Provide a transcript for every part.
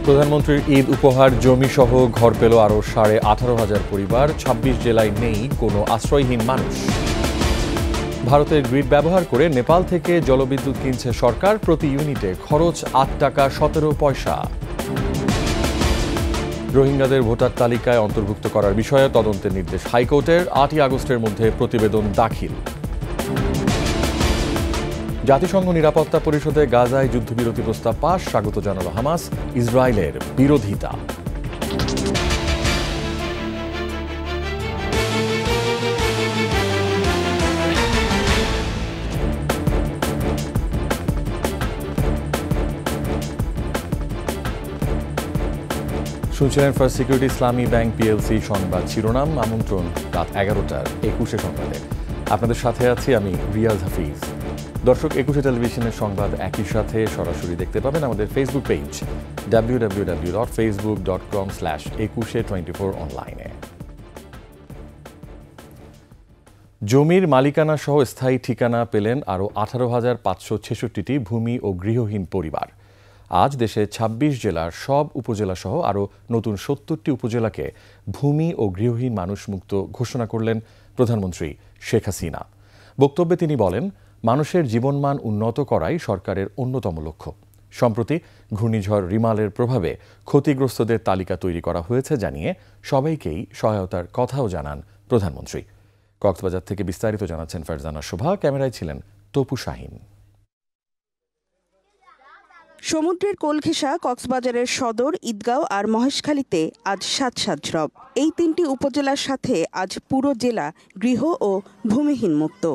প্রধানমন্ত্রীর ঈদ উপহার জমিসহ ঘর পেল আরও 18,500 পরিবার। 26 জেলায় নেই কোনো আশ্রয়হীন মানুষ। ভারতের গ্রিড ব্যবহার করে নেপাল থেকে জলবিদ্যুৎ কিনছে সরকার। প্রতি ইউনিটে খরচ 8 টাকা 17 পয়সা। রোহিঙ্গাদের ভোটার তালিকায় অন্তর্ভুক্ত করার বিষয়ে তদন্তের নির্দেশ হাইকোর্টের। 8ই আগস্টের মধ্যে প্রতিবেদন দাখিল। জাতিসংঘ নিরাপত্তা পরিষদে গাজায় যুদ্ধবিরতি প্রস্তাব পাস। স্বাগত জানালো হামাস। ইসরায়েলের বিরোধিতা। শুনছিলেন ফার্স্ট সিকিউরিটি ইসলামী ব্যাংক পিএলসি সংবাদ শিরোনাম। আমন্ত্রণ রাত 11টার 21 সংবাদে। আপনাদের সাথে আছি আমি রিয়াজ হাফিজ। দর্শক, 21 টেলিভিশনের সংবাদ একই সাথে সরাসরি দেখতে পাবেন আমাদের ফেসবুক পেজ www.facebook.com/2124 অনলাইনে। জমির মালিকানা সহ স্থায়ী ঠিকানা পেলেন আরও 18,566টি ভূমি ও গৃহহীন পরিবার। আজ দেশে 26 জেলার সব উপজেলা সহ আরও নতুন 70টি উপজেলাকে ভূমি ও গৃহহীন মানুষ মুক্ত ঘোষণা করলেন প্রধানমন্ত্রী শেখ হাসিনা। বক্তব্যে তিনি বলেন, মানুষের জীবনমান উন্নত করাই সরকারের অন্যতম লক্ষ্য। সম্প্রতি ঘূর্ণিঝড় রিমালের প্রভাবে ক্ষতিগ্রস্তদের তালিকা তৈরি করা হয়েছে জানিয়ে সবাইকেই সহায়তার কথাও জানান প্রধানমন্ত্রী। কক্সবাজার থেকে বিস্তারিত জানাচ্ছেন ফারজানা শোভা। ক্যামেরায় ছিলেন তপু শাহিন। সমুদ্রের কোল ঘেঁষা কক্সবাজারের সদর, ঈদগাঁও আর মহেশখালীতে আজ সাজরব। এই তিনটি উপজেলার সাথে আজ পুরো জেলা গৃহ ও ভূমিহীন মুক্ত।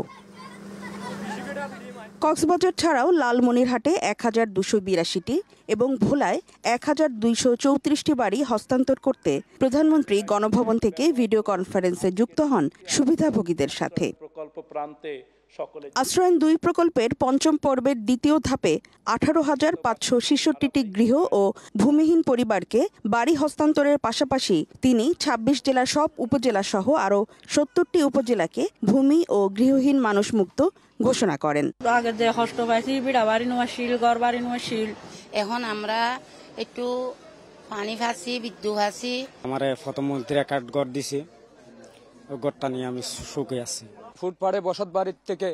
কক্সবাজার ছাড়াও লালমনিরহাটে 1282টি এবং ভোলায় 1234টি বাড়ি হস্তান্তর করতে প্রধানমন্ত্রী গণভবন থেকে ভিডিও কনফারেন্সে যুক্ত হন সুবিধাভোগীদের সাথে। আশ্রয়ণ 2 প্রকল্পের পঞ্চম পর্বের দ্বিতীয় ধাপে 18,566টি গৃহ ও ভূমিহীন পরিবারকে বাড়ি হস্তান্তরের পাশাপাশি তিনি 26 জেলার সব উপজেলা সহ আরও 70টি উপজেলাকে ভূমি ও গৃহহীন মানুষ মুক্ত ঘোষণা করেন। আগে যে কষ্ট পাইছি, বিড়া বাড়ি নোয়াশিল, ঘর বাড়ি নোয়াশিল, এখন আমরা একটু পানি ভাসি, বিদ্যুৎ ভাসি। আমার প্রধানমন্ত্রী কার্ড ঘর দিছে, ওই ঘরটা নিয়ে আমি সুখে আছি। ফুটপাড়ে বসত বাড়ির থেকে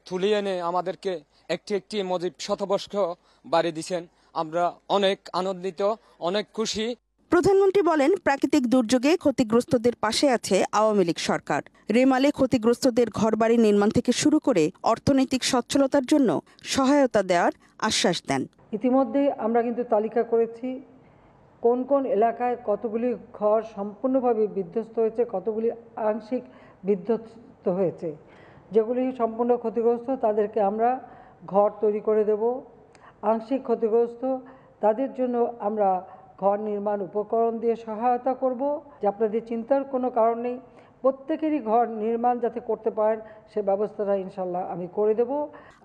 তুলে এনে আমাদেরকে একটি মজিব শতবর্ষ বাড়ি দিচ্ছেন। আমরা অনেক আনন্দিত, অনেক খুশি। প্রধানমন্ত্রী বলেন, প্রাকৃতিক দুর্যোগে ক্ষতিগ্রস্তদের পাশে আছে আওয়ামী লীগ সরকার। রেমালে ক্ষতিগ্রস্তদের ঘরবাড়ি নির্মাণ থেকে শুরু করে অর্থনৈতিক সচ্ছলতার জন্য সহায়তা দেওয়ার আশ্বাস দেন। ইতিমধ্যে আমরা কিন্তু তালিকা করেছি কোন কোন এলাকায় কতগুলি ঘর সম্পূর্ণভাবে বিধ্বস্ত হয়েছে, কতগুলি আংশিক বিধ্বস্ত হয়েছে। যেগুলি সম্পূর্ণ ক্ষতিগ্রস্ত তাদেরকে আমরা ঘর তৈরি করে দেব। আংশিক ক্ষতিগ্রস্ত তাদের জন্য আমরা ঘর নির্মাণ উপকরণ দিয়ে সহায়তা করব। যে আপনাদের চিন্তার কোনো কারণ নেই, প্রত্যেকেরই ঘর নির্মাণ যাতে করতে পারেন সে ব্যবস্থাটা ইনশাল্লাহ আমি করে দেব।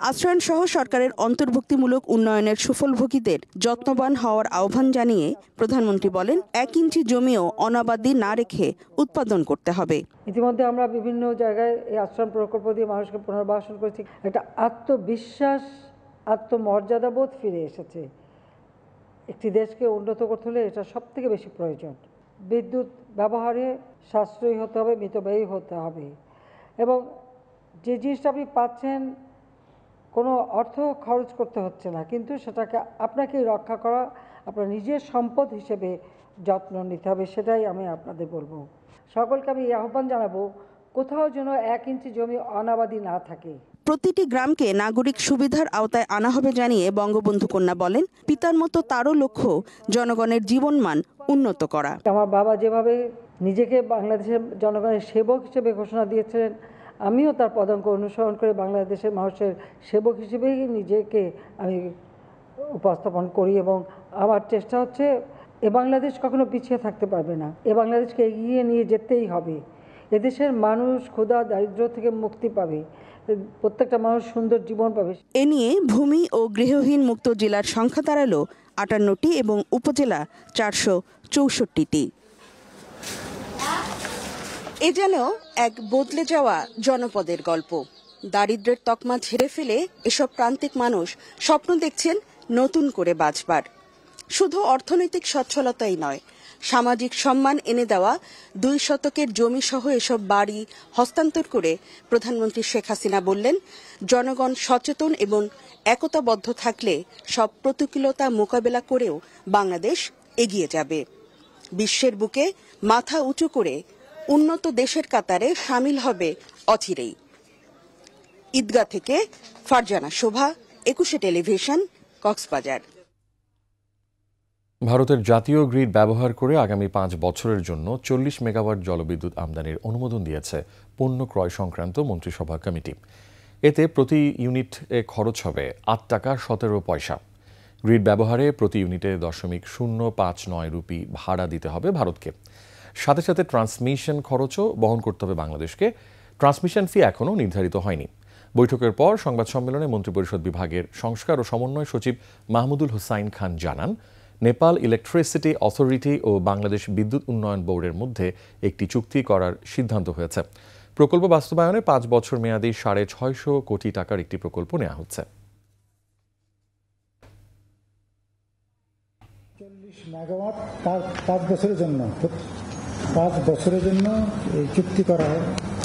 আশ্রয়ণ সহ সরকারের অন্তর্ভুক্তিমূলক উন্নয়নের সুফলভোগীদের যত্নবান হওয়ার আহ্বান জানিয়ে প্রধানমন্ত্রী বলেন, 1 ইঞ্চি জমিও অনাবাদি না রেখে উৎপাদন করতে হবে। ইতিমধ্যে আমরা বিভিন্ন জায়গায় এই আশ্রম প্রকল্প দিয়ে মানুষকে পুনর্বাসন করেছি। একটা আত্মবিশ্বাস, আত্মমর্যাদাবোধ ফিরে এসেছে। একটি দেশকে উন্নত করতে হলে এটা সবথেকে বেশি প্রয়োজন। বিদ্যুৎ ব্যবহারে সাশ্রয়ী হতে হবে, মিতব্যয়ী হতে হবে এবং যে জিনিসটা আপনি পাচ্ছেন কোনো অর্থ খরচ করতে হচ্ছে না, কিন্তু সেটাকে আপনাকেই রক্ষা করা, আপনার নিজের সম্পদ হিসেবে যত্ন নিতে হবে। সেটাই আমি আপনাদের বলবো। সকলকে আমি আহ্বান জানাবো, কোথাও যেন 1 ইঞ্চি জমি অনাবাদি না থাকে। প্রতিটি গ্রামকে নাগরিক সুবিধার আওতায় আনা হবে জানিয়ে বঙ্গবন্ধু কন্যা বলেন, পিতার মতো তারও লক্ষ্য জনগণের জীবনমান উন্নত করা। আমার বাবা যেভাবে নিজেকে বাংলাদেশের জনগণের সেবক হিসেবে ঘোষণা দিয়েছিলেন, আমিও তার পদাঙ্ক অনুসরণ করে বাংলাদেশের মানুষের সেবক হিসেবেই নিজেকে আমি উপস্থাপন করি এবং আমার চেষ্টা হচ্ছে এ বাংলাদেশ কখনো পিছিয়ে থাকতে পারবে না। এ বাংলাদেশকে এগিয়ে নিয়ে যেতেই হবে। এদেশের মানুষ ক্ষুধা দারিদ্র্য থেকে মুক্তি পাবে, প্রত্যেকটা মানুষ সুন্দর জীবন পাবে। এ নিয়ে ভূমি ও গৃহহীন মুক্ত জেলার সংখ্যা দাঁড়ালো 58টি এবং উপজেলা 464টি। এ যেন এক বদলে যাওয়া জনপদের গল্প। দারিদ্র্যের তকমা ঝেড়ে ফেলে এসব প্রান্তিক মানুষ স্বপ্ন দেখছেন নতুন করে বাঁচবার। শুধু অর্থনৈতিক সচ্ছলতাই নয়, সামাজিক সম্মান এনে দেওয়া 2 শতকের জমি সহ এসব বাড়ি হস্তান্তর করে প্রধানমন্ত্রী শেখ হাসিনা বললেন, জনগণ সচেতন এবং একতাবদ্ধ থাকলে সব প্রতিকূলতা মোকাবেলা করেও বাংলাদেশ এগিয়ে যাবে। বিশ্বের বুকে মাথা উঁচু করে উন্নত দেশের কাতারে সামিল হবে অচিরেই। ঈদগাহ থেকে ফারজানা শোভা, 21 টেলিভিশন, কক্সবাজার। ভারতের জাতীয় গ্রিড ব্যবহার করে আগামী 5 বছরের জন্য 40 মেগাওয়াট জলবিদ্যুৎ আমদানির অনুমোদন দিয়েছে পণ্য ক্রয় সংক্রান্ত মন্ত্রিসভা কমিটি। এতে প্রতি ইউনিটে খরচ হবে 8 টাকা 17 পয়সা। গ্রিড ব্যবহারে প্রতি ইউনিটে 0.059 রুপি ভাড়া দিতে হবে ভারতকে। সাথে সাথে ট্রান্সমিশন খরচও বহন করতে হবে বাংলাদেশকে। ট্রান্সমিশন ফি এখনও নির্ধারিত হয়নি। বৈঠকের পর সংবাদ সম্মেলনে মন্ত্রিপরিষদ বিভাগের সংস্কার ও সমন্বয় সচিব মাহমুদুল হুসাইন খান জানান, নেপাল ইলেকট্রিসিটি অথরিটি ও বাংলাদেশ বিদ্যুৎ উন্নয়ন বোর্ডের মধ্যে একটি চুক্তি করার সিদ্ধান্ত হয়েছে। প্রকল্প বাস্তবায়নে 5 বছর মেয়াদী 650 কোটি টাকার একটি প্রকল্প নেওয়া হচ্ছে। 40 মেগাওয়াট 5 বছরের জন্য 5 বছরের জন্য এই চুক্তি করা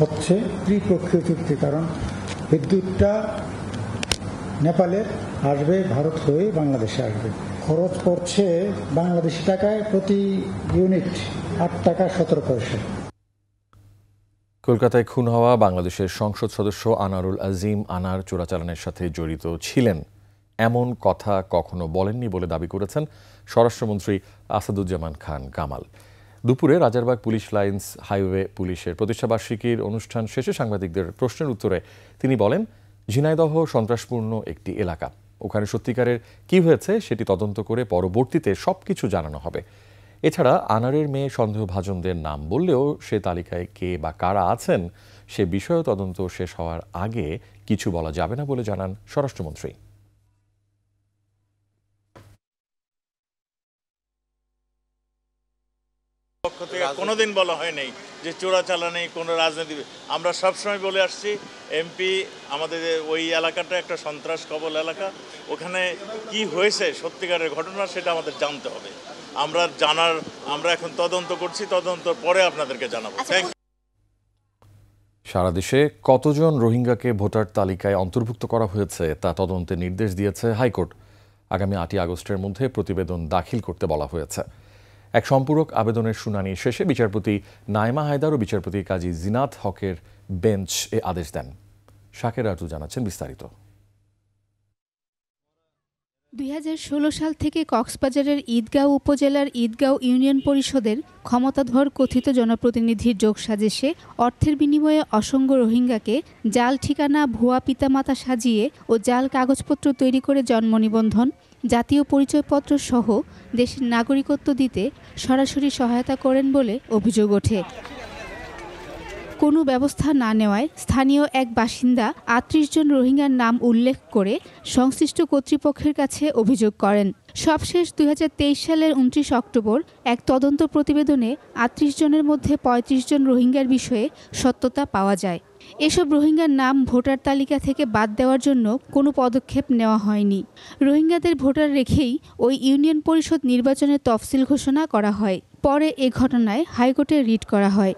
হচ্ছে, ত্রিপক্ষীয় চুক্তি। কারণ বিদ্যুৎটা নেপালের আসবে, ভারত হয়ে বাংলাদেশে আসবে। খরচ পড়ছে বাংলাদেশি টাকায় প্রতি ইউনিট 8 টাকা 17 পয়সা। কলকাতায় খুন হওয়া বাংলাদেশের সংসদ সদস্য আনারুল আজিম আনার চোরাচালানের সাথে জড়িত ছিলেন এমন কথা কখনো বলেননি বলে দাবি করেছেন স্বরাষ্ট্রমন্ত্রী আসাদুজ্জামান খান কামাল। দুপুরে রাজারবাগ পুলিশ লাইন্স হাইওয়ে পুলিশের প্রতিষ্ঠাবার্ষিকীর অনুষ্ঠান শেষে সাংবাদিকদের প্রশ্নের উত্তরে তিনি বলেন, ঝিনাইদহ সন্ত্রাসপূর্ণ একটি এলাকা, ওখানে সত্যিকারের কি হয়েছে সেটি তদন্ত করে পরবর্তীতে সবকিছু জানানো হবে। এছাড়া আনারের মেয়ে সন্দেহভাজনদের নাম বললেও সে তালিকায় কে বা কারা আছেন সে বিষয়ে তদন্ত শেষ হওয়ার আগে কিছু বলা যাবে না বলে জানান স্বরাষ্ট্রমন্ত্রী। পক্ষ থেকে কোনোদিন বলা হয় নাই যে চোরাচালানি কোনো রাজনীতি। আমরা সবসময় বলে আসছি, এমপি আমাদের ওই এলাকাটা একটা সন্ত্রাস কবল এলাকা, ওখানে কি হয়েছে সত্যিকারের ঘটনা সেটা আমাদের জানতে হবে। আমরা এখন তদন্ত করছি, তদন্ত পরে আপনাদেরকে জানাবো। সারা দেশে কতজন রোহিঙ্গাকে ভোটার তালিকায় অন্তর্ভুক্ত করা হয়েছে তা তদন্তের নির্দেশ দিয়েছে হাইকোর্ট। আগামী 8 আগস্টের মধ্যে প্রতিবেদন দাখিল করতে বলা হয়েছে। এক সম্পূরক আবেদনের শুনানি শেষে বিচারপতি নাইমা হায়দার ও বিচারপতি কাজী জিনাত হকের বেঞ্চ এ আদেশ দেন। শাকের আরজু জানাচ্ছেন বিস্তারিত। 2016 সাল থেকে কক্সবাজারের ঈদগাঁও উপজেলার ঈদগাঁও ইউনিয়ন পরিষদের ক্ষমতাধর কথিত জনপ্রতিনিধির যোগসাজশে অর্থের বিনিময়ে অসংখ্য রোহিঙ্গাকে জাল ঠিকানা, ভুয়া পিতামাতা সাজিয়ে ও জাল কাগজপত্র তৈরি করে জন্ম নিবন্ধন, জাতীয় পরিচয়পত্র সহ দেশের নাগরিকত্ব দিতে সরাসরি সহায়তা করেন বলে অভিযোগ ওঠে। কোনো ব্যবস্থা না নেওয়ায় স্থানীয় এক বাসিন্দা 38 জন রোহিঙ্গার নাম উল্লেখ করে সংশ্লিষ্ট কর্তৃপক্ষের কাছে অভিযোগ করেন। সবশেষ 2023 সালের 29 অক্টোবর এক তদন্ত প্রতিবেদনে 38 জনের মধ্যে 35 জন রোহিঙ্গার বিষয়ে সত্যতা পাওয়া যায়। এসব রোহিঙ্গার নাম ভোটার তালিকা থেকে বাদ দেওয়ার জন্য কোনো পদক্ষেপ নেওয়া হয়নি। রোহিঙ্গাদের ভোটার রেখেই ওই ইউনিয়ন পরিষদ নির্বাচনের তফসিল ঘোষণা করা হয়। পরে এ ঘটনায় হাইকোর্টে রিট করা হয়।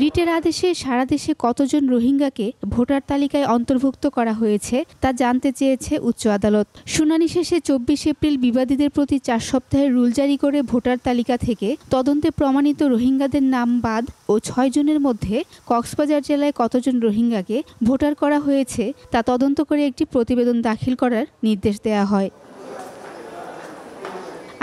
রিটের আদেশে সারা দেশে কতজন রোহিঙ্গাকে ভোটার তালিকায় অন্তর্ভুক্ত করা হয়েছে তা জানতে চেয়েছে উচ্চ আদালত। শুনানি শেষে 24 এপ্রিল বিবাদীদের প্রতি 4 সপ্তাহের রুল জারি করে ভোটার তালিকা থেকে তদন্তে প্রমাণিত রোহিঙ্গাদের নাম বাদ ও 6 জনের মধ্যে কক্সবাজার জেলায় কতজন রোহিঙ্গাকে ভোটার করা হয়েছে তা তদন্ত করে একটি প্রতিবেদন দাখিল করার নির্দেশ দেওয়া হয়।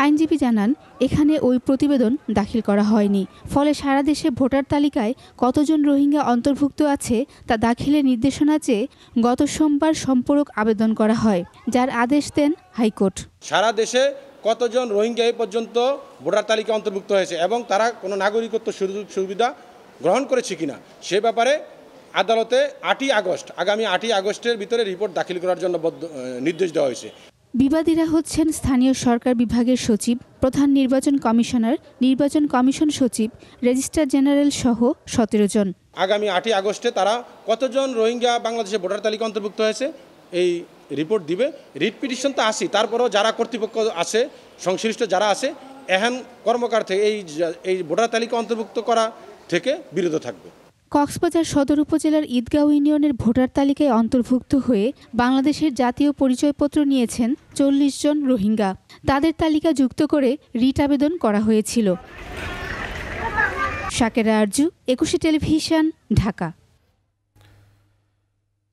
আইনজীবী জানান, এখানে ওই প্রতিবেদন দাখিল করা হয়নি, ফলে সারা দেশে ভোটার তালিকায় কতজন রোহিঙ্গা অন্তর্ভুক্ত আছে তা দাখিলের নির্দেশনা চেয়ে গত সোমবার সম্পূরক আবেদন করা হয়, যার আদেশ দেন হাইকোর্ট। সারা দেশে কতজন রোহিঙ্গা এই পর্যন্ত ভোটার তালিকা অন্তর্ভুক্ত হয়েছে এবং তারা কোনো নাগরিকত্ব সুযোগ সুবিধা গ্রহণ করেছে কিনা সে ব্যাপারে আদালতে আগামী 8 আগস্টের ভিতরে রিপোর্ট দাখিল করার জন্য নির্দেশ দেওয়া হয়েছে। বিবাদীরা হচ্ছেন স্থানীয় সরকার বিভাগের সচিব, প্রধান নির্বাচন কমিশনার, নির্বাচন কমিশন সচিব, রেজিস্ট্রার জেনারেল সহ 17 জন। আগামী 8 আগস্টে তারা কতজন রোহিঙ্গা বাংলাদেশে ভোটার তালিকা অন্তর্ভুক্ত হয়েছে এই রিপোর্ট দিবে। রিট পিটিশন তো আসি, তারপরেও যারা কর্তৃপক্ষ আছে, সংশ্লিষ্ট যারা আছে, এহেন কর্মকার থেকে এই ভোটার তালিকা অন্তর্ভুক্ত করা থেকে বিরত থাকবে। কক্সবাজার সদর উপজেলার ঈদগাঁও ইউনিয়নের ভোটার তালিকায় অন্তর্ভুক্ত হয়ে বাংলাদেশের জাতীয় পরিচয়পত্র নিয়েছেন 40 জন রোহিঙ্গা। তাদের তালিকা যুক্ত করে রিট আবেদন করা হয়েছিল। শাকেরা আরজু, একুশে টেলিভিশন, ঢাকা।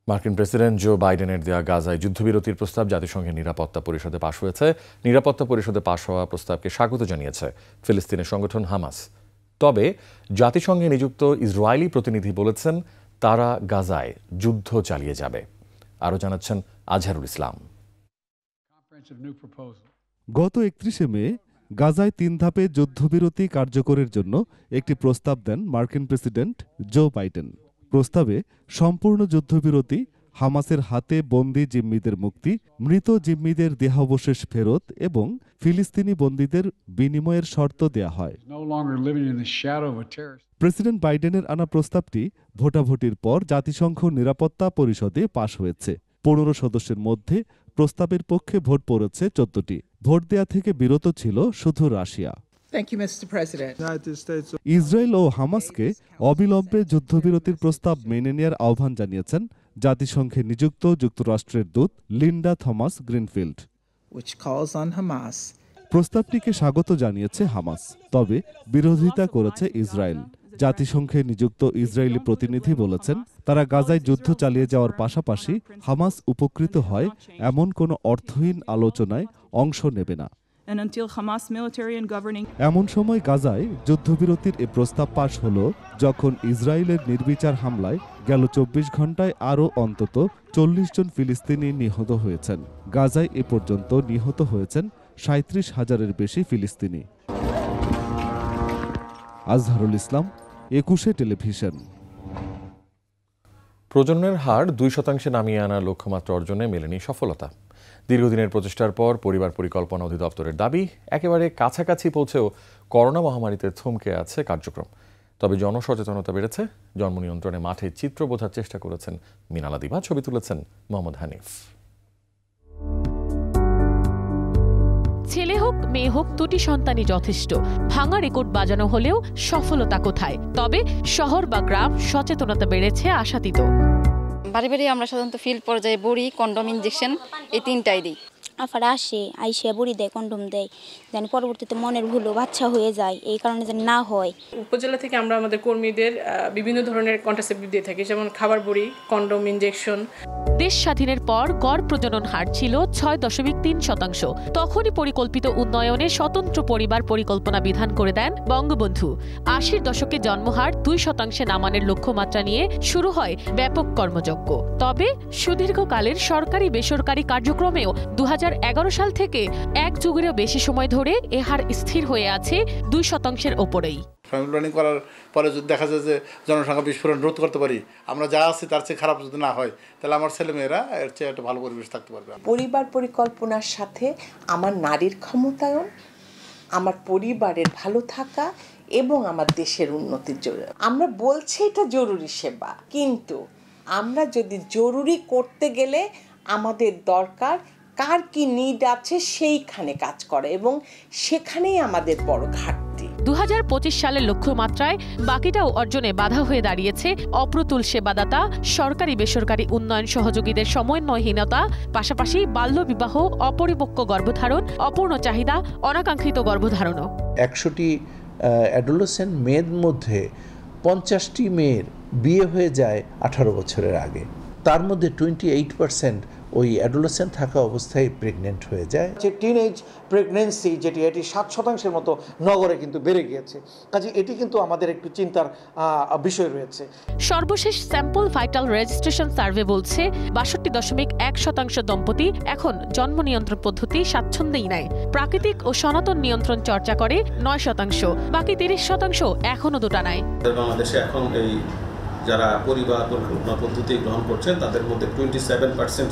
মার্কিন প্রেসিডেন্ট জো বাইডেনের দেয়া গাজায় যুদ্ধবিরতির প্রস্তাব জাতিসংঘের নিরাপত্তা পরিষদে পাশ হয়েছে। নিরাপত্তা পরিষদে পাশ হওয়া প্রস্তাবকে স্বাগত জানিয়েছে ফিলিস্তিনের সংগঠন হামাস। তবে জাতিসংঘে নিযুক্ত ইসরায়েলি প্রতিনিধি বলেছেন তারা গাজায় যুদ্ধ চালিয়ে যাবে। আরও জানাচ্ছেন আজহারুল ইসলাম। গত 31 মে গাজায় 3 ধাপে যুদ্ধবিরতি কার্যকরের জন্য একটি প্রস্তাব দেন মার্কিন প্রেসিডেন্ট জো বাইডেন। প্রস্তাবে সম্পূর্ণ যুদ্ধবিরতি, হামাসের হাতে বন্দী জিম্মিদের মুক্তি, মৃত জিম্মিদের দেহাবশেষ ফেরত এবং ফিলিস্তিনি বন্দীদের বিনিময়ের শর্ত দেয়া হয়। প্রেসিডেন্ট বাইডেনের আনা প্রস্তাবটি ভোটাভুটির পর জাতিসংঘ নিরাপত্তা পরিষদে পাশ হয়েছে। 15 সদস্যের মধ্যে প্রস্তাবের পক্ষে ভোট পড়েছে 14টি। ভোট দেয়া থেকে বিরত ছিল শুধু রাশিয়া। ইসরায়েল ও হামাসকে অবিলম্বে যুদ্ধবিরতির প্রস্তাব মেনে নেওয়ার আহ্বান জানিয়েছেন জাতিসংঘে নিযুক্ত যুক্তরাষ্ট্রের দূত লিন্ডা থমাস গ্রিনফিল্ড। প্রস্তাবটিকে স্বাগত জানিয়েছে হামাস, তবে বিরোধিতা করেছে ইসরায়েল। জাতিসংঘে নিযুক্ত ইসরায়েলি প্রতিনিধি বলেছেন তারা গাজায় যুদ্ধ চালিয়ে যাওয়ার পাশাপাশি হামাস উপকৃত হয় এমন কোনো অর্থহীন আলোচনায় অংশ নেবে না। এমন সময় গাজায় যুদ্ধবিরতির এ প্রস্তাব পাশ হল যখন ইসরায়েলের নির্বিচার হামলায় গেল 24 ঘণ্টায় আরও অন্তত 40 জন ফিলিস্তিনি নিহত হয়েছেন। গাজায় এ পর্যন্ত নিহত হয়েছেন 37,000-এর বেশি ফিলিস্তিনি। আজহারুল ইসলাম, একুশে টেলিভিশন। প্রজননের হার 2% নামিয়ে আনার লক্ষ্যমাত্রা অর্জনে মেলেনি সফলতা। দীর্ঘদিনের প্রচেষ্টার পর পরিবার পরিকল্পনা অধিদপ্তরের দাবি, একেবারে কাছাকাছি পৌঁছেও করোনা মহামারীতে থমকে আছে কার্যক্রম। তবে জনসচেতনতা বেড়েছে। জন্ম নিয়ন্ত্রণে মাঠে চিত্র বোঝার চেষ্টা করেছেন মিনালা দিবা। ছবি তুলেছেন মোহাম্মদ হানিফ। ছেলে হোক মেয়ে হোক, দুটি সন্তানই যথেষ্ট। ভাঙা রেকর্ড বাজানো হলেও সফলতা কোথায়? তবে শহর বা গ্রাম সচেতনতা বেড়েছে আশাতীত। বাড়ি বাড়ি আমরা সাধারণত ফিল্ড পর্যায়ে বড়ি, কন্ডম, ইনজেকশন এই 3টাই দিই। আফারা আসে, আইসে বড়ি দেয়, কন্ডম দেয়, জানি পরবর্তীতে মনের ভুলও বাচ্চা হয়ে যায়, এই কারণে যেন না হয়। উপজেলা থেকে আমরা আমাদের কর্মীদের বিভিন্ন ধরনের কন্ট্রাসেপটিভ দিয়ে থাকি, যেমন খাবার বড়ি, কন্ডম, ইনজেকশন। দেশ স্বাধীনের পর গড় প্রজনন হার ছিল 6.3%। তখনই পরিকল্পিত উন্নয়নে স্বতন্ত্র পরিবার পরিকল্পনা বিধান করে দেন বঙ্গবন্ধু। 80-র দশকে জন্মহার 2% নামানোর লক্ষ্যমাত্রা নিয়ে শুরু হয় ব্যাপক কর্মযজ্ঞ। তবে সুদীর্ঘকালের সরকারি বেসরকারি কার্যক্রমেও 2011 সাল থেকে এক যুগেরও বেশি সময় ধরে এ হার স্থির হয়ে আছে 2%-এর ওপরেই। ফ্যামিলি প্ল্যানিং করার পরে যদি দেখা যায় যে জনসংখ্যা বিস্ফোরণ রোধ করতে পারি, আমরা যা আছি তার চেয়ে খারাপ যদি না হয়, তাহলে আমার ছেলেমেয়েরা এর চেয়ে একটা ভালো পরিবেশ থাকতে পারবে। পরিবার পরিকল্পনার সাথে আমার নারীর ক্ষমতায়ন, আমার পরিবারের ভালো থাকা এবং আমার দেশের উন্নতির জন্য আমরা বলছি এটা জরুরি সেবা, কিন্তু আমরা যদি জরুরি করতে গেলে আমাদের দরকার কার কি নিড আছে সেইখানে কাজ করে, এবং সেখানেই আমাদের বড় ঘাটতি। 2025 সালের লক্ষ্যমাত্রায় বাকিটাও অর্জনে বাধা হয়ে দাঁড়িয়েছে অপ্রতুল সেবাদাতা, সরকারি বেসরকারি উন্নয়ন সহযোগীদের সমন্বয়হীনতা, পাশাপাশি বাল্যবিবাহ, অপরিপক্ক গর্ভধারণ, অপূর্ণ চাহিদা, অনাকাঙ্ক্ষিত গর্ভধারণও। 100টি অ্যাডোলেসেন্ট মেয়ের মধ্যে 50টি মেয়ের বিয়ে হয়ে যায় 18 বছরের আগে। তার মধ্যে 28% ওই অ্যাডোলেসেন্ট থাকা অবস্থায় প্রেগনেন্ট হয়ে যায়। যে টিনেজ প্রেগনেন্সি যেটি, এটি 7% মতো নগরে কিন্তু বেড়ে গিয়েছে। কাজে এটি কিন্তু আমাদের একটু চিন্তার বিষয় রয়েছে। সর্বশেষ স্যাম্পল ভাইটাল রেজিস্ট্রেশন সার্ভে বলছে 62.1% দম্পতি এখন জন্ম নিয়ন্ত্রণ পদ্ধতি স্বাচ্ছন্দ্যেই নেয়। প্রাকৃতিক ও সনাতন নিয়ন্ত্রণ চর্চা করে 9%, বাকি 30% এখনো দুটা নাই। বাংলাদেশে এখন এই যারা পরিবার পরিকল্পনা পদ্ধতি গ্রহণ করছেন তাদের মধ্যে 27%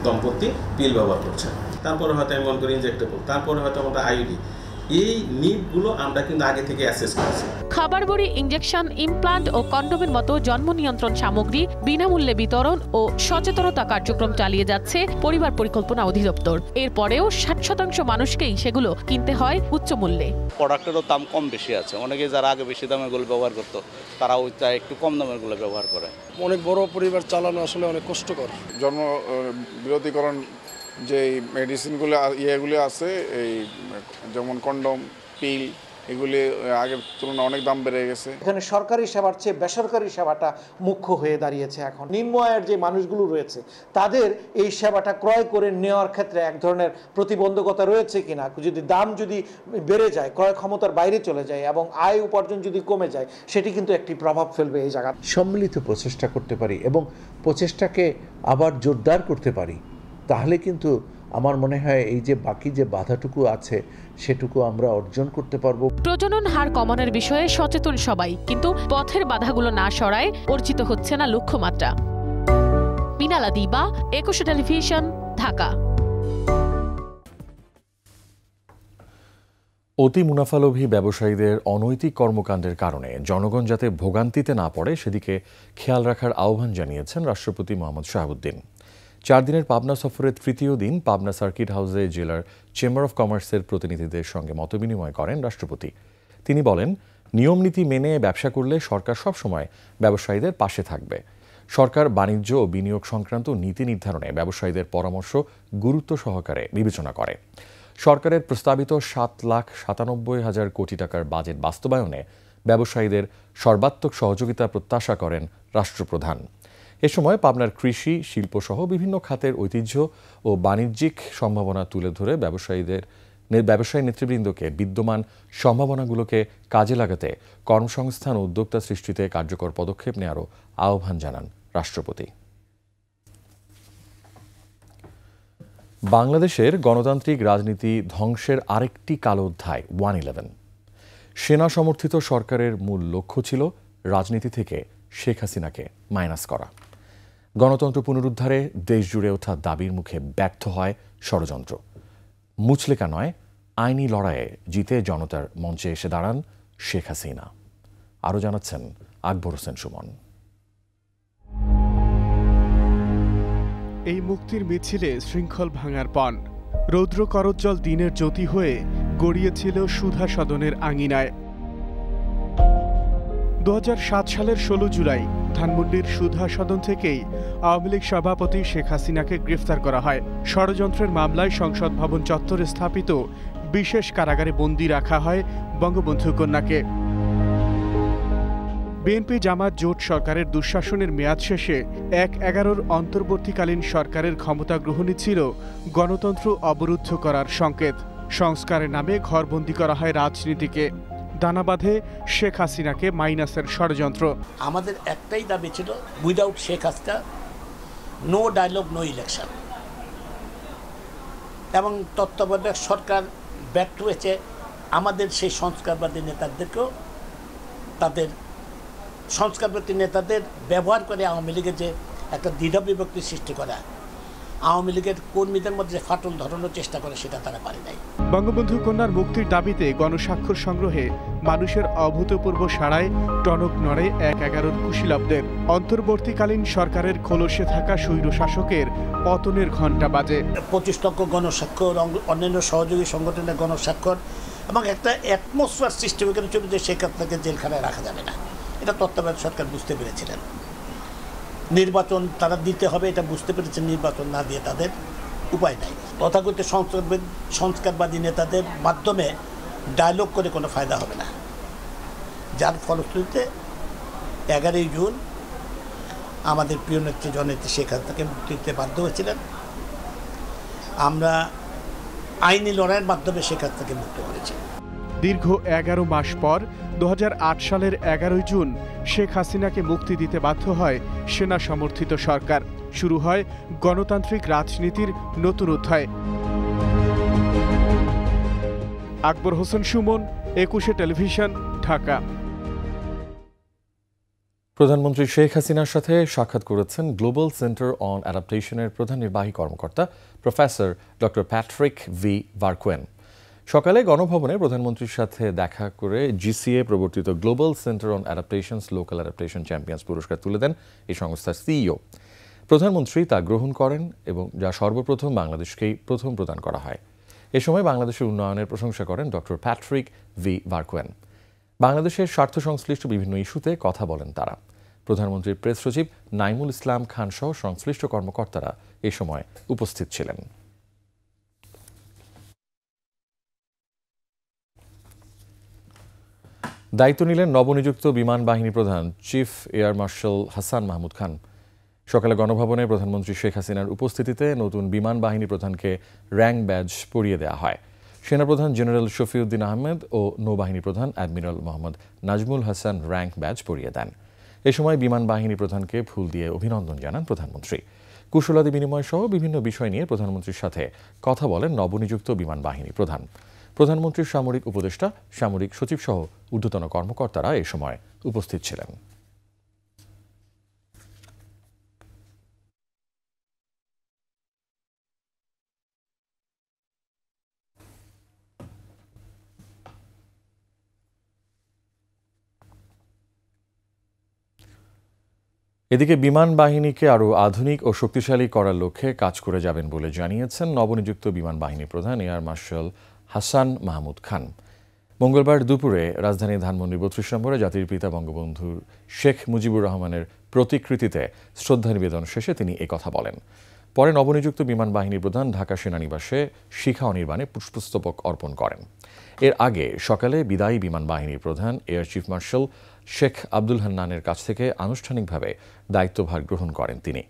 দম্পতি পিল ব্যবহার করছেন। তারপরে হয়তো আমি মনে করি ইনজেক্টেবল, তারপরে হয়তো আমাদের আইউডি, এই নিডগুলো আমরা কিন্তু আগে থেকে অ্যাসেস করেছি। খাবার বড়ি, ইনজেকশন, ইমপ্লান্ট ও কন্ডোমের মতো জন্ম নিয়ন্ত্রণ সামগ্রী বিনামূল্যে বিতরণ ও সচেতনতা কার্যক্রম চালিয়ে যাচ্ছে পরিবার পরিকল্পনা অধিদপ্তর। এরপরেও 60% মানুষকেই সেগুলো কিনতে হয় উচ্চ মূল্যে। প্রোডাক্টেরও দাম কম বেশি আছে, অনেকে যারা আগে বেশি দামের গুলো ব্যবহার করতো তারা ওইটা একটু কম দামের গুলো ব্যবহার করে। অনেক বড় পরিবার চালানো আসলে অনেক কষ্টকর। জন্ম বিরতিকরণ যে মেডিসিনগুলো ইয়েগুলি আছে, এই যেমন কন্ডম, পিল, এগুলি আগের তুলনায় অনেক দাম বেড়ে গেছে। এখানে সরকারি সেবার চেয়ে বেসরকারি সেবাটা মুখ্য হয়ে দাঁড়িয়েছে। এখন নিম্ন আয়ের যে মানুষগুলো রয়েছে তাদের এই সেবাটা ক্রয় করে নেওয়ার ক্ষেত্রে এক ধরনের প্রতিবন্ধকতা রয়েছে কিনা, যদি দাম যদি বেড়ে যায়, ক্রয় ক্ষমতার বাইরে চলে যায় এবং আয় উপার্জন যদি কমে যায়, সেটি কিন্তু একটি প্রভাব ফেলবে এই জায়গা। সম্মিলিত প্রচেষ্টা করতে পারি এবং প্রচেষ্টাকে আবার জোরদার করতে পারি, তাহলে কিন্তু আমার মনে হয় এই যে বাকি যে বাধাটুকু আছে সেটুকু আমরা অর্জন করতে পারবো। প্রজনন হার কমানোর বিষয়ে সচেতন সবাই, কিন্তু পথের বাধাগুলো না সরায় অর্জিত হচ্ছে না লক্ষ্যমাত্রা। মিনালা দিবা, একুশে টেলিভিশন, ঢাকা। অতি মুনাফালোভী ব্যবসায়ীদের অনৈতিক কর্মকাণ্ডের কারণে জনগণ যাতে ভোগান্তিতে না পড়ে সেদিকে খেয়াল রাখার আহ্বান জানিয়েছেন রাষ্ট্রপতি মোহাম্মদ শাহাবুদ্দিন। 4 দিনের পাবনা সফরের তৃতীয় দিন পাবনা সার্কিট হাউসে জেলার চেম্বার অব কমার্সের প্রতিনিধিদের সঙ্গে মতবিনিময় করেন রাষ্ট্রপতি। তিনি বলেন, নিয়মনীতি মেনে ব্যবসা করলে সরকার সবসময় ব্যবসায়ীদের পাশে থাকবে। সরকার বাণিজ্য ও বিনিয়োগ সংক্রান্ত নীতি নির্ধারণে ব্যবসায়ীদের পরামর্শ গুরুত্ব সহকারে বিবেচনা করে। সরকারের প্রস্তাবিত 7,97,000 কোটি টাকার বাজেট বাস্তবায়নে ব্যবসায়ীদের সর্বাত্মক সহযোগিতা প্রত্যাশা করেন রাষ্ট্রপ্রধান। এ সময় পাবনার কৃষি, শিল্পসহ বিভিন্ন খাতের ঐতিহ্য ও বাণিজ্যিক সম্ভাবনা তুলে ধরে ব্যবসায়ী নেতৃবৃন্দকে বিদ্যমান সম্ভাবনাগুলোকে কাজে লাগাতে কর্মসংস্থান ও উদ্যোক্তা সৃষ্টিতে কার্যকর পদক্ষেপ নেওয়ারও আহ্বান জানান রাষ্ট্রপতি। বাংলাদেশের গণতান্ত্রিক রাজনীতি ধ্বংসের আরেকটি কালো অধ্যায় 111। সেনা সমর্থিত সরকারের মূল লক্ষ্য ছিল রাজনীতি থেকে শেখ হাসিনাকে মাইনাস করা। গণতন্ত্র পুনরুদ্ধারে দেশজুড়ে ওঠা দাবির মুখে ব্যর্থ হয় ষড়যন্ত্র। মুচলেকা নয়, আইনি লড়াইয়ে জিতে জনতার মঞ্চে এসে দাঁড়ান শেখ হাসিনা। আরও জানাচ্ছেন আকবর হোসেন সুমন। এই মুক্তির মিছিলে শৃঙ্খল ভাঙার পণ, রৌদ্র করজ্জ্বল দিনের জ্যোতি হয়ে গড়িয়েছিল সুধা সদনের আঙিনায়। 2007 সালের 16 জুলাই ধানমন্ডির সুধা সদন থেকেই আওয়ামী লীগ সভাপতি শেখ হাসিনাকে গ্রেফতার করা হয়। ষড়যন্ত্রের মামলায় সংসদ ভবন চত্বরে স্থাপিত বিশেষ কারাগারে বন্দী রাখা হয় বঙ্গবন্ধু কন্যাকে। বিএনপি জামাত জোট সরকারের দুঃশাসনের মেয়াদ শেষে 1/11 অন্তর্বর্তীকালীন সরকারের ক্ষমতা গ্রহণই ছিল গণতন্ত্র অবরুদ্ধ করার সংকেত। সংস্কারের নামে ঘরবন্দি করা হয় রাজনীতিকে, দানা বাঁধে শেখ হাসিনাকে মাইনাসের ষড়যন্ত্র। আমাদের একটাই দাবি ছিল, without Sheikh Hasina no dialogue, no election. এবং তত্ত্বাবধায়ক সরকার ব্যর্থ হয়েছে আমাদের সেই সংস্কারবাদী নেতাদেরকেও, তাদের সংস্কারবাদী নেতাদের ব্যবহার করে আওয়ামী লীগের যে একটা দৃঢ় বিভক্তি সৃষ্টি করা, আওয়ামী লীগের কর্মীদের মধ্যে ফাটল ধরানোর চেষ্টা করে, সেটা তারা পারে নাই। বঙ্গবন্ধু কন্যার মুক্তির দাবিতে গণস্বাক্ষর সংগ্রহে মানুষের অভূতপূর্ব সাড়ায় টনক নড়ে 1/11 কুশীলবদের। অন্তর্বর্তীকালীন সরকারের খোলসে থাকা স্বৈর শাসকের পতনের ঘণ্টা বাজে। 25 লক্ষ গণস্বাক্ষর, অন্যান্য সহযোগী সংগঠনের গণস্বাক্ষর এবং একটা অ্যাটমসফিয়ার সৃষ্টি হয়ে গেছিল যে শেখ হাসিনাকে জেলখানায় রাখা যাবে না। এটা তত্ত্বাবধায়ক সরকার বুঝতে পেরেছিলেন। নির্বাচন তারা দিতে হবে, এটা বুঝতে পেরেছেন। নির্বাচন না দিয়ে তাদের উপায় নাই। তথাকথিত সংস্কারবাদী নেতাদের মাধ্যমে ডায়লগ করে কোনো ফায়দা হবে না, যার ফলশ্রুতিতে 11ই জুন আমাদের প্রিয় নেত্রী জননেত্রী শেখ হাসিনাকে মুক্তি দিতে বাধ্য হয়েছিলেন। আমরা আইনি লড়াইয়ের মাধ্যমে শেখ হাসিনাকে মুক্ত করেছি। দীর্ঘ 11 মাস পর 2008 সালের 11ই জুন শেখ হাসিনাকে মুক্তি দিতে বাধ্য হয় সেনা সমর্থিত সরকার। শুরু হয় গণতান্ত্রিক রাজনীতির নতুন অধ্যায়। আকবর হোসেন সুমন, একুশে টেলিভিশন, ঢাকা। প্রধানমন্ত্রী শেখ হাসিনার সাথে সাক্ষাৎ করেছেন গ্লোবাল সেন্টার অন অ্যাডাপ্টেশনের প্রধান নির্বাহী কর্মকর্তা প্রফেসর ডক্টর প্যাট্রিক ভি ভারকুয়েন। সকালে গণভবনে প্রধানমন্ত্রীর সাথে দেখা করে জিসিএ প্রবর্তিত global centre on অ্যাডাপ্টেশনস local adaptation champions পুরস্কার তুলে দেন এই সংস্থার সিইও। প্রধানমন্ত্রী তা গ্রহণ করেন এবং যা সর্বপ্রথম বাংলাদেশকেই প্রথম প্রদান করা হয়। এ সময় বাংলাদেশের উন্নয়নের প্রশংসা করেন ডক্টর প্যাট্রিক ভি ভার্কুয়েন। বাংলাদেশের স্বার্থ সংশ্লিষ্ট বিভিন্ন ইস্যুতে কথা বলেন তারা। প্রধানমন্ত্রীর প্রেস সচিব নাইমুল ইসলাম খান সহ সংশ্লিষ্ট কর্মকর্তারা এ সময় উপস্থিত ছিলেন। দায়িত্ব নিলেন নবনিযুক্ত বিমান বাহিনী প্রধান chief air marshal Hasan Mahmud Khan. সকালে গণভবনে প্রধানমন্ত্রী শেখ হাসিনার উপস্থিতিতে নতুন বিমান বাহিনী প্রধানকে র্যাঙ্ক ব্যাজ পরিয়ে দেওয়া হয়। সেনাপ্রধান জেনারেল শফিউদ্দিন আহমেদ ও নৌবাহিনী প্রধান admiral Mohammad Nazmul Hasan rank badge পরিয়ে দেন। এ সময় বিমান বাহিনী প্রধানকে ফুল দিয়ে অভিনন্দন জানান প্রধানমন্ত্রী। কুশলাদি বিনিময় সহ বিভিন্ন বিষয় নিয়ে প্রধানমন্ত্রীর সাথে কথা বলেন নবনিযুক্ত বিমান বাহিনী প্রধান। প্রধানমন্ত্রীর সামরিক উপদেষ্টা, সামরিক সচিব সহ ঊর্ধ্বতন কর্মকর্তারা এ সময় উপস্থিত ছিলেন। এদিকে বিমান বাহিনীকে আরও আধুনিক ও শক্তিশালী করার লক্ষ্যে কাজ করে যাবেন বলে জানিয়েছেন নবনিযুক্ত বিমান বাহিনী প্রধান এয়ার মার্শাল হাসান মাহমুদ খান। মঙ্গলবার দুপুরে রাজধানীর ধানমন্ডি ৩২ নম্বরে জাতির পিতা বঙ্গবন্ধু শেখ মুজিবুর রহমানের প্রতিকৃতিতে শ্রদ্ধা নিবেদন শেষে তিনি কথা বলেন। পরে নবনিযুক্ত বিমান বাহিনী প্রধান ঢাকা সেনানিবাসে শিখা অনির্বাণে পুষ্পস্তবক অর্পণ করেন। এর আগে সকালে বিদায়ী বিমান বাহিনীর প্রধান air chief marshal Sheikh Abdul হান্নানের কাছ থেকে আনুষ্ঠানিকভাবে দায়িত্বভার গ্রহণ করেন তিনি।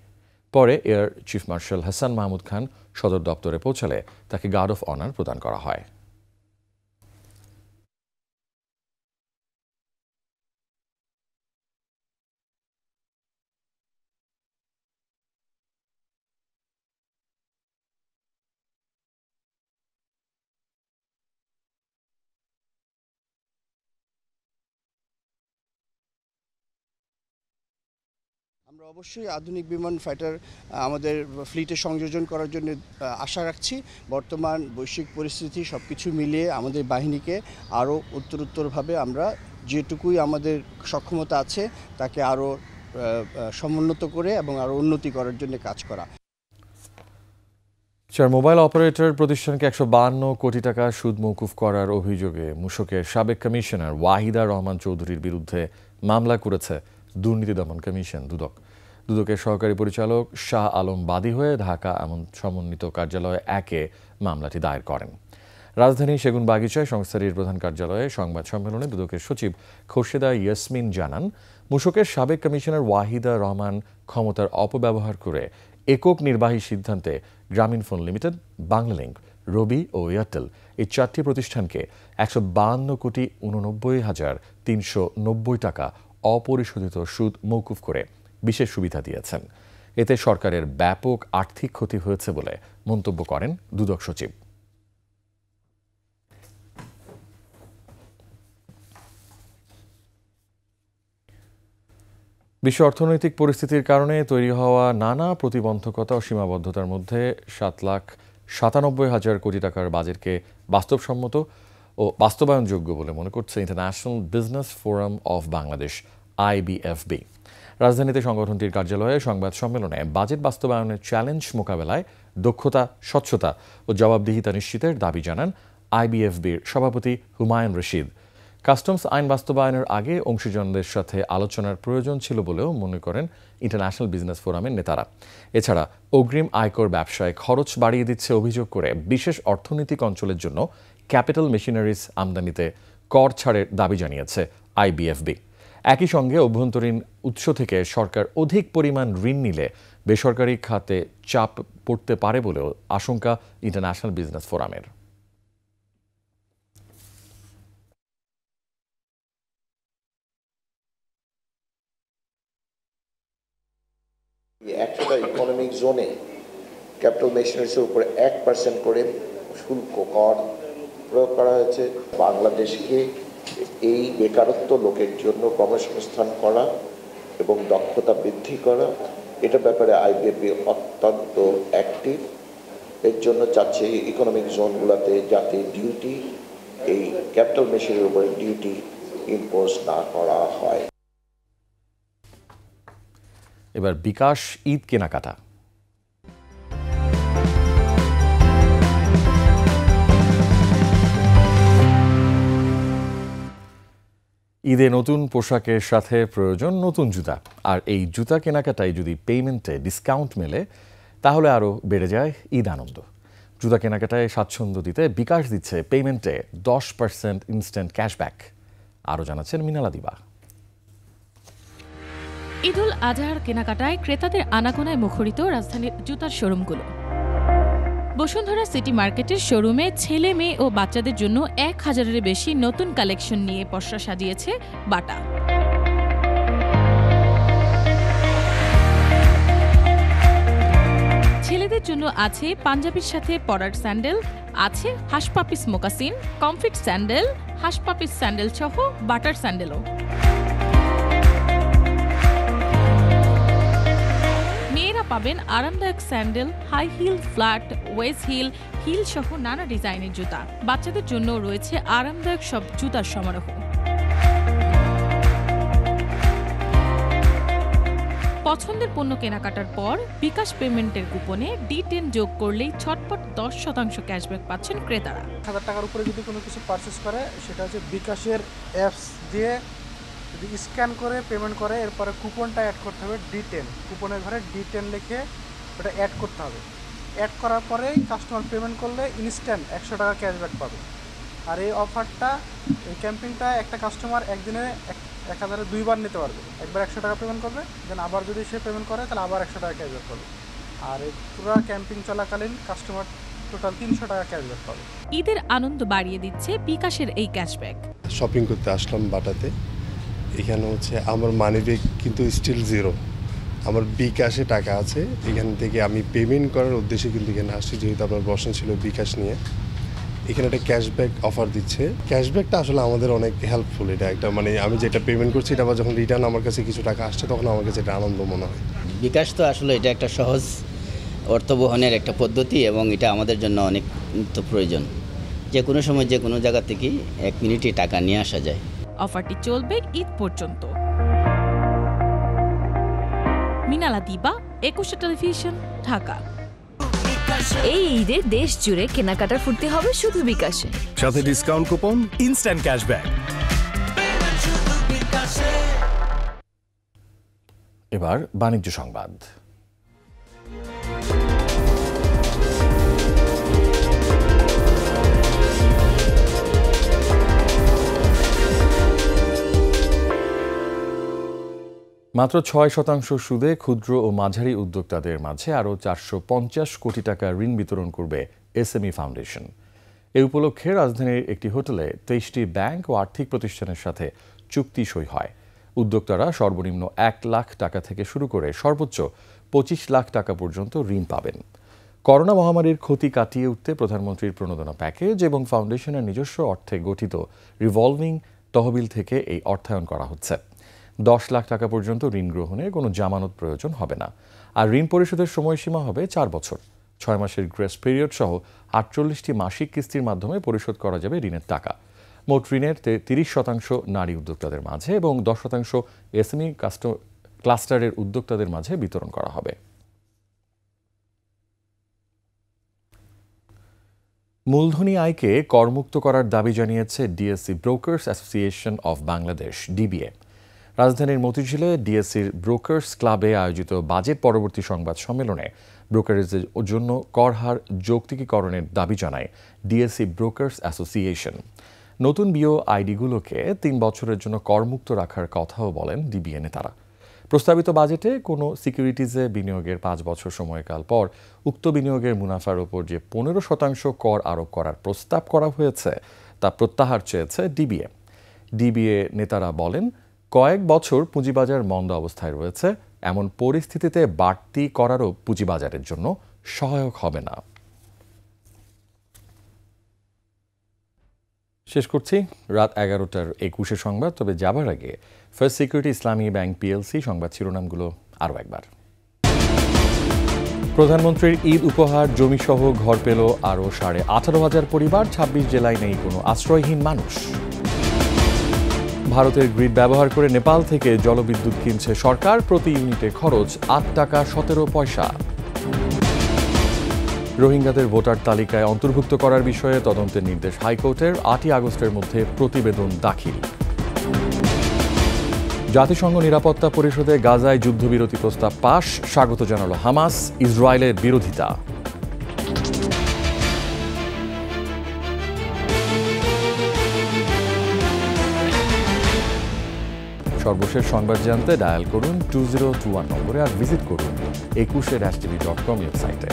পরে air chief marshal Hasan Mahmud Khan সদর দপ্তরে পৌঁছালে তাকে গার্ড অফ অনার প্রদান করা হয়। আমরা অবশ্যই আধুনিক বিমান ফাইটার আমাদের ফ্লিটে সংযোজন করার জন্য আশা রাখছি। বর্তমান বৈশ্বিক পরিস্থিতি সব কিছু মিলিয়ে আমাদের বাহিনীকে আরও উত্তরোত্তরভাবে আমরা যেটুকুই আমাদের সক্ষমতা আছে তাকে আরও সমুন্নত করে এবং আরও উন্নতি করার জন্য কাজ করা। মোবাইল অপারেটর প্রতিষ্ঠানকে ১৫২ কোটি টাকা সুদ মওকুফ করার অভিযোগে মূসকের সাবেক কমিশনার ওয়াহিদা রহমান চৌধুরীর বিরুদ্ধে মামলা করেছে দুর্নীতি দমন কমিশন দুদক। দুদকের সহকারী পরিচালক শাহ আলম বাদী হয়ে ঢাকা সমন্বিত কার্যালয় ১-এ মামলাটি দায়ের করেন। রাজধানীর সেগুনবাগিচায় সংস্থাটির প্রধান কার্যালয়ে সংবাদ সম্মেলনে দুদকের সচিব খোরশেদা ইয়াসমিন জানান, মূসকের সাবেক কমিশনার ওয়াহিদা রহমান ক্ষমতার অপব্যবহার করে একক নির্বাহী সিদ্ধান্তে গ্রামীণফোন লিমিটেড, বাংলালিংক, রবি ও এয়ারটেল এই ৪টি প্রতিষ্ঠানকে ১৫২,৮৯,৩৯০ টাকা অপরিশোধিত সুদ মওকুফ করে বিশেষ সুবিধা দিয়েছেন। এতে সরকারের ব্যাপক আর্থিক ক্ষতি হয়েছে বলে মন্তব্য করেন দুদক সচিব। বিশ্ব অর্থনৈতিক পরিস্থিতির কারণে তৈরি হওয়া নানা প্রতিবন্ধকতা ও সীমাবদ্ধতার মধ্যে ৭,৯৭,০০০ কোটি টাকার বাজেটকে বাস্তবসম্মত ও বাস্তবায়নযোগ্য বলে মনে করছে international business forum of Bangladesh, IBFB। রাজধানীতে সংগঠনটির কার্যালয়ে সংবাদ সম্মেলনে বাজেট বাস্তবায়নের চ্যালেঞ্জ মোকাবেলায় দক্ষতা, স্বচ্ছতা ও জবাবদিহিতা নিশ্চিতের দাবি জানান IBFBর সভাপতি হুমায়ুন রশিদ। কাস্টমস আইন বাস্তবায়নের আগে অংশীজনদের সাথে আলোচনার প্রয়োজন ছিল বলেও মনে করেন ইন্টারন্যাশনাল বিজনেস ফোরামের নেতারা। এছাড়া অগ্রিম আয়কর ব্যবসায় খরচ বাড়িয়ে দিচ্ছে অভিযোগ করে বিশেষ অর্থনৈতিক অঞ্চলের জন্য ক্যাপিটাল মেশিনারিজ আমদানিতে কর ছাড়ের দাবি জানিয়েছে IBFB। একই সঙ্গে অভ্যন্তরীণ উৎস থেকে সরকার অধিক পরিমাণ ঋণ নিলে বেসরকারি খাতে চাপ পড়তে পারে বলেও আশঙ্কা ইন্টারন্যাশনাল বিজনেস ফোরামের। একটা ইকোনমিক জোনে ক্যাপিটাল মেশিনারিজের উপরে 1% করে শুল্ক কর প্রয়োগ করা হয়েছে। বাংলাদেশকে এই বেকারত্ব লোকের জন্য কর্মসংস্থান করা এবং দক্ষতা বৃদ্ধি করা, এটা ব্যাপারে IBFB অত্যন্ত অ্যাক্টিভ এর জন্য চাচ্ছি ইকোনমিক জোনগুলোতে যাতে ডিউটি এই ক্যাপিটাল মেশিনের উপরে ডিউটি ইম্পোজ না করা হয়। এবার বিকাশ ঈদ কেনাকাটা। ঈদে নতুন পোশাকের সাথে প্রয়োজন নতুন জুতা, আর এই জুতা কেনাকাটায় যদি পেমেন্টে ডিসকাউন্ট মেলে তাহলে আরও বেড়ে যায় ঈদ আনন্দ। জুতা কেনাকাটায় স্বাচ্ছন্দ্য দিতে বিকাশ দিচ্ছে পেমেন্টে 10% ইনস্ট্যান্ট ক্যাশব্যাক। আরও জানাচ্ছেন মিনালা দিবা। ঈদুল আজহার কেনাকাটায় ক্রেতাদের আনাগোনায় মুখরিত রাজধানীর জুতার শোরুমগুলো। বসুন্ধরা সিটি মার্কেটের শোরুমে ছেলে মেয়ে ও বাচ্চাদের জন্য 1000-এর বেশি নতুন কালেকশন নিয়ে পসরা সাজিয়েছে বাটা। ছেলেদের জন্য আছে পাঞ্জাবির সাথে পরার স্যান্ডেল, আছে Hush Puppies moccasin, Comfit sandal, Hush Puppies sandal সহ বাটার স্যান্ডেলও। মেয়েরা পাবেন আরামদায়ক sandal, high heel, flat, wedge heel, heel সহ নানা ডিজাইনের জুতা। বাচ্চাদের জন্য রয়েছে আরামদায়ক সব জুতার সমারোহ। পছন্দের পণ্য কেনাকাটার পর বিকাশ পেমেন্টের কুপনে D10 যোগ করলেই ছটপট 10% ক্যাশব্যাক পাচ্ছেন ক্রেতারা। 1000 টাকার উপরে যদি কোনো কিছু পারচেস করে সেটা হচ্ছে বিকাশের অ্যাপস দিয়ে যদি স্ক্যান করে পেমেন্ট করে, এরপরে কুপনটা অ্যাড করতে হবে D10। কুপনের ঘরে D10 লিখে ওটা অ্যাড করতে হবে। অ্যাড করার পরেই কাস্টমার পেমেন্ট করলে ইনস্ট্যান্ট 100 টাকা ক্যাশব্যাক পাবে। আর এই অফারটা, এই ক্যাম্পিংটা একটা কাস্টমার একদিনে 1000-এ 2 বার নিতে পারবে। একবার 100 টাকা পেমেন্ট করবে, দেন আবার যদি সে পেমেন্ট করে তাহলে আবার 100 টাকা ক্যাশব্যাক পাবে। আর এই পুরো ক্যাম্পিং চলাকালীন কাস্টমার টোটাল 300 টাকা ক্যাশব্যাক পাবে। ঈদের আনন্দ বাড়িয়ে দিচ্ছে বিকাশের এই ক্যাশব্যাক। শপিং করতে আসলাম বাটাতে। এখানে হচ্ছে আমার মানি ব্যাগ কিন্তু স্টিল জিরো, আমার বিকাশে টাকা আছে। এখান থেকে আমি পেমেন্ট করার উদ্দেশ্যে কিন্তু এখানে আসছি, যেহেতু আপনার প্রশ্ন ছিল বিকাশ নিয়ে। এখানে একটা ক্যাশব্যাক অফার দিচ্ছে। ক্যাশব্যাকটা আসলে আমাদের অনেক হেল্পফুল। এটা একটা মানে আমি যেটা পেমেন্ট করছি এটা আবার যখন রিটার্ন আমার কাছে কিছু টাকা আসছে তখন আমার কাছে এটা আনন্দ মনে হয়। বিকাশ তো আসলে এটা একটা সহজ অর্থবহনের একটা পদ্ধতি এবং এটা আমাদের জন্য অনেক প্রয়োজন। যে কোনো সময় যে কোনো জায়গা থেকে 1 মিনিটে টাকা নিয়ে আসা যায়। অফারটি চলবে ঈদ পর্যন্ত। মিনালা দিবা, 21 টেলিভিশন, ঢাকা। এই ঈদে দেশ জুড়ে কেনাকাটার ফুর্তি হবে শুধু বিকাশে, সাথে ডিসকাউন্ট কুপন, ইনস্ট্যান্ট ক্যাশব্যাক। এবার বাণিজ্য সংবাদ। মাত্র 6% সুদে ক্ষুদ্র ও মাঝারি উদ্যোক্তাদের মাঝে আরও 450 কোটি টাকা ঋণ বিতরণ করবে এসএমই ফাউন্ডেশন। এ উপলক্ষে রাজধানীর একটি হোটেলে 23টি ব্যাংক ও আর্থিক প্রতিষ্ঠানের সাথে চুক্তি সই হয়। উদ্যোক্তারা সর্বনিম্ন 1 লাখ টাকা থেকে শুরু করে সর্বোচ্চ 25 লাখ টাকা পর্যন্ত ঋণ পাবেন। করোনা মহামারীর ক্ষতি কাটিয়ে উঠতে প্রধানমন্ত্রীর প্রণোদনা প্যাকেজ এবং ফাউন্ডেশনের নিজস্ব অর্থে গঠিত রিভলভিং তহবিল থেকে এই অর্থায়ন করা হচ্ছে। 10 লাখ টাকা পর্যন্ত ঋণ গ্রহণে কোনো জামানত প্রয়োজন হবে না, আর ঋণ পরিশোধের সময়সীমা হবে 4 বছর। 6 মাসের গ্রেস পিরিয়ড সহ 48টি মাসিক কিস্তির মাধ্যমে পরিশোধ করা যাবে ঋণের টাকা। মোট ঋণের 30% নারী উদ্যোক্তাদের মাঝে এবং 10% এসএমই ক্লাস্টারের উদ্যোক্তাদের মাঝে বিতরণ করা হবে। মূলধনী আয়কে করমুক্ত করার দাবি জানিয়েছে DSC brokers association of Bangladesh, DBA. রাজধানীর মতিঝিলে ডিএসসির ব্রোকার্স ক্লাবে আয়োজিত বাজেট পরবর্তী সংবাদ সম্মেলনে ব্রোকারেজের জন্য কর হার যৌক্তিকীকরণের দাবি জানায় ডিএসসি ব্রোকার্স অ্যাসোসিয়েশন। নতুন বিও আইডিগুলোকে 3 বছরের জন্য করমুক্ত রাখার কথাও বলেন ডিবিএ নেতারা। প্রস্তাবিত বাজেটে কোনো সিকিউরিটিজে বিনিয়োগের 5 বছর সময়কাল পর উক্ত বিনিয়োগের মুনাফার উপর যে 15% কর আরোপ করার প্রস্তাব করা হয়েছে তা প্রত্যাহার চেয়েছে ডিবিএ। ডিবিএ নেতারা বলেন, কয়েক বছর পুঁজিবাজার মন্দা অবস্থায় রয়েছে, এমন পরিস্থিতিতে বাড়তি করারও পুঁজিবাজারের জন্য সহায়ক হবে না। শেষ করছি রাত 11টার 21 সংবাদ। তবে যাবার আগে ফার্স্ট সিকিউরিটি ইসলামী ব্যাংক পিএলসি সংবাদ শিরোনামগুলো আরও একবার। প্রধানমন্ত্রীর ঈদ উপহার জমিসহ ঘর পেল আরও 18,500 পরিবার। 26 জেলায় নেই কোনো আশ্রয়হীন মানুষ। ভারতের গ্রিড ব্যবহার করে নেপাল থেকে জলবিদ্যুৎ কিনছে সরকার। প্রতি ইউনিটে খরচ 8 টাকা 17 পয়সা। রোহিঙ্গাদের ভোটার তালিকায় অন্তর্ভুক্ত করার বিষয়ে তদন্তের নির্দেশ হাইকোর্টের। 8ই আগস্টের মধ্যে প্রতিবেদন দাখিল। জাতিসংঘ নিরাপত্তা পরিষদে গাজায় যুদ্ধবিরতি প্রস্তাব পাশ। স্বাগত জানালো হামাস। ইসরায়েলের বিরোধিতা। সর্বশেষ সংবাদ জানতে ডায়াল করুন 2021 নম্বরে আর ভিজিট করুন 21.tv.com ওয়েবসাইটে।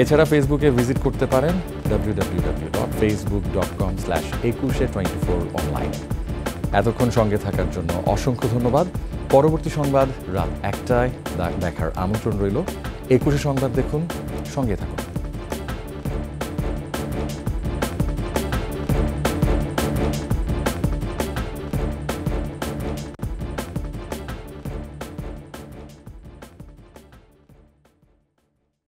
এছাড়া ফেসবুকে ভিজিট করতে পারেন www.facebook.com/2124 অনলাইন। এতক্ষণ সঙ্গে থাকার জন্য অসংখ্য ধন্যবাদ। পরবর্তী সংবাদ রাত 1টায় দেখার আমন্ত্রণ রইল। 21 সংবাদ দেখুন, সঙ্গে থাকুন।